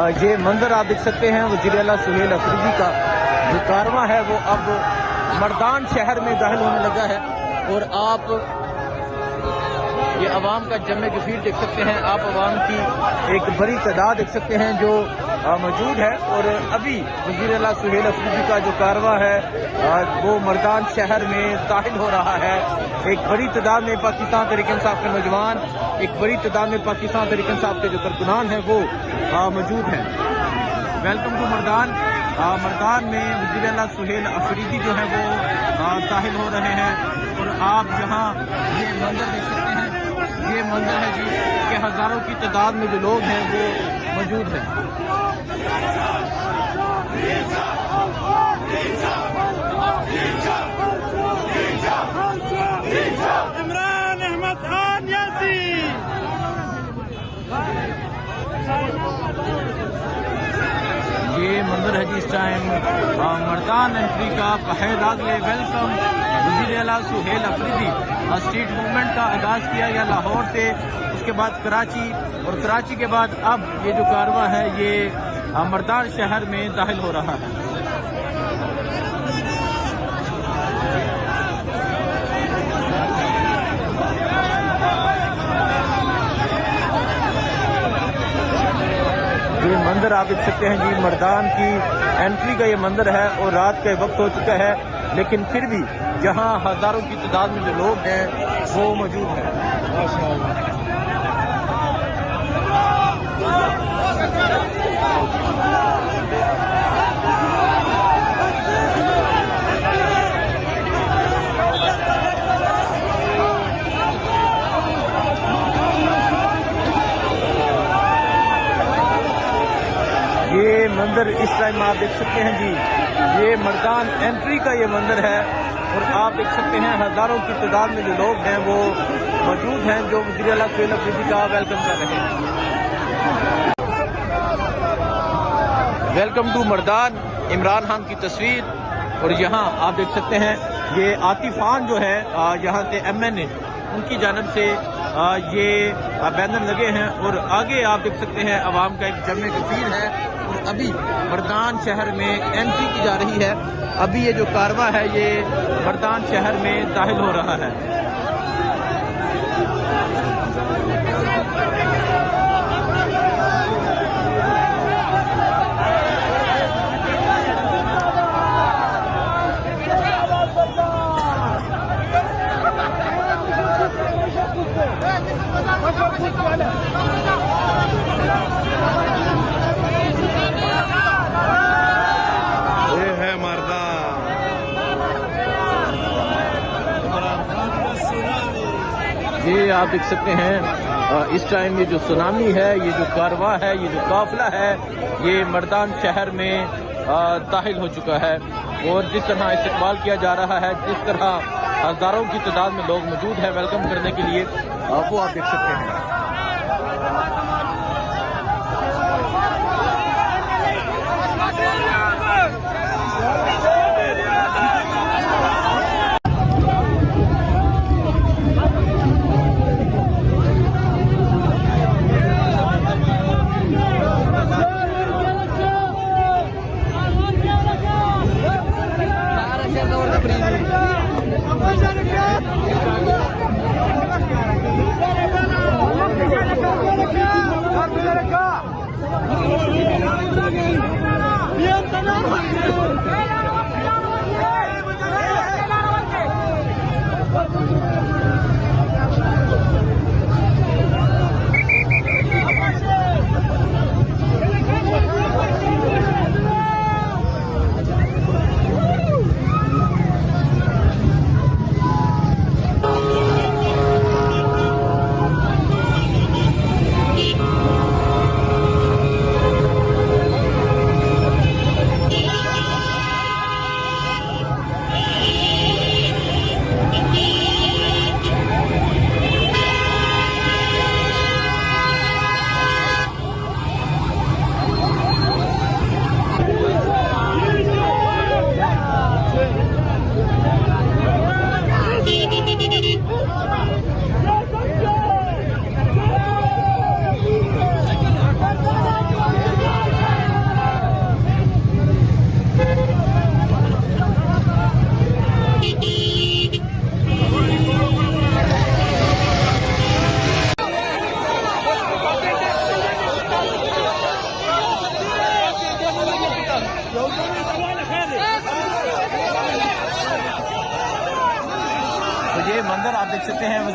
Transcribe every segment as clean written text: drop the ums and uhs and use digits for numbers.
ये मंजर आप देख सकते हैं वज़ीर आला सुहेल अफरीदी का जो कारवां है वो अब मर्दान शहर में दाखिल होने लगा है। और आप ये अवाम का जमे गफीर देख सकते हैं, आप अवाम की एक बड़ी तादाद देख सकते हैं जो मौजूद है। और अभी वज़ीर आला सुहेल अफरीदी का जो कारवां है वो मर्दान शहर में दाखिल हो रहा है। एक बड़ी तादाद में पाकिस्तान तहरीक इंसाफ के नौजवान, एक बड़ी तादाद में पाकिस्तान तहरीक इंसाफ के जो कारकुनान हैं वो मौजूद हैं। Welcome to Mardan. मर्दान में वज़ीर आला सुहेल अफरीदी जो है वो दाखिल हो रहे हैं। और आप यहाँ ये मंजर देख सकते हैं, ये मंजर है जी कि हज़ारों की तादाद में जो लोग हैं वो मौजूद हैं। इमरान अहमद खान यासी। ये मंजर है जी इस टाइम मर्दान एंट्री का। पहल आगले वेलकम वज़ीर आला सुहेल अफरीदी। स्ट्रीट मूवमेंट का आगाज़ किया गया लाहौर से, उसके बाद कराची, और कराची के बाद अब ये जो कारवां है ये मर्दान शहर में दाखिल हो रहा है। ये मंजर आप देख सकते हैं जी, मर्दान की एंट्री का ये मंजर है। और रात का वक्त हो चुका है, लेकिन फिर भी यहाँ हज़ारों की तादाद में जो लोग हैं वो मौजूद हैं। ये मंजर इस टाइम आप देख सकते हैं जी, ये मर्दान एंट्री का ये मंजर है। और आप देख सकते हैं हज़ारों की तादाद में जो लोग हैं वो मौजूद हैं जो वज़ीर आला सुहेल अफरीदी का वेलकम कर रहे हैं। वेलकम टू मर्दान, इमरान खान की तस्वीर। और यहाँ आप देख सकते हैं ये आतिफ खान जो है यहाँ से MNA, उनकी जानब से ये बैनर लगे हैं। और आगे आप देख सकते हैं अवाम का एक जमे गफीर है। और अभी मर्दान शहर में एंट्री की जा रही है। अभी ये जो कारवां है ये मर्दान शहर में दाखिल हो रहा है। ये है मर्दान। ये आप देख सकते हैं इस टाइम ये जो सुनामी है, ये जो कारवां है, ये जो काफिला है, ये मर्दान शहर में दाखिल हो चुका है। और जिस तरह इस्तेमाल किया जा रहा है, जिस तरह हज़ारों की तादाद में लोग मौजूद हैं वेलकम करने के लिए, वो आप देख सकते हैं।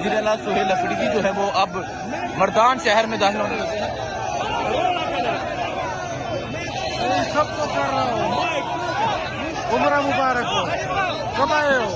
वज़ीर आला सुहेल अफरीदी जो है वो अब मर्दान शहर में दाखिल होने लगे हैं। सबको कर रहा हूँ, उम्र मुबारक हो, कमाए हो।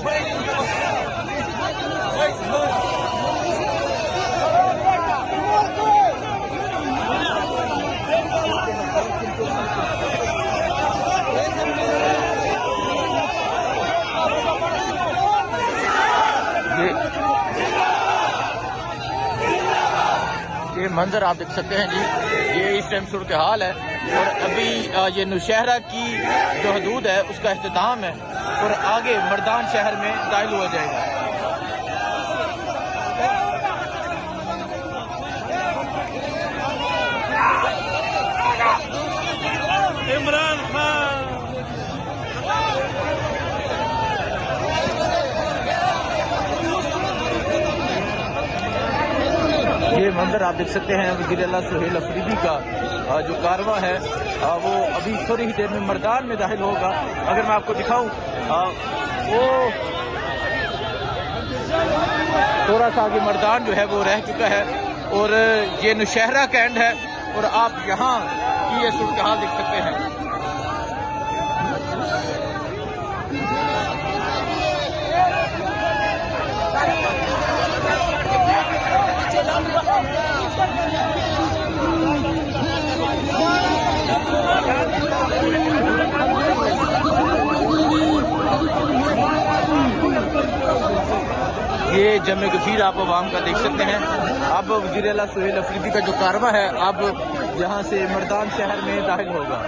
ये मंजर आप देख सकते हैं जी, ये इस टाइम सूरत हाल है। और अभी ये नौशहरा की जो हदूद है उसका इख्तिताम है और आगे मर्दान शहर में दाखिल हुआ जाएगा। इमरान खान ये मंजर आप देख सकते हैं वज़ीर आला सुहेल अफरीदी का जो कारवां है वो अभी थोड़ी ही देर में मर्दान में दाखिल होगा। अगर मैं आपको दिखाऊं वो थोड़ा सा आगे मर्दान जो है वो रह चुका है और ये नौशहरा का एंड है और आप यहाँ की ये सूरत हाल देख सकते हैं। ये जमे गफीर आप अवाम का देख सकते हैं। अब वज़ीर आला सुहेल अफरीदी का जो कारवां है अब यहाँ से मर्दान शहर में दाखिल होगा।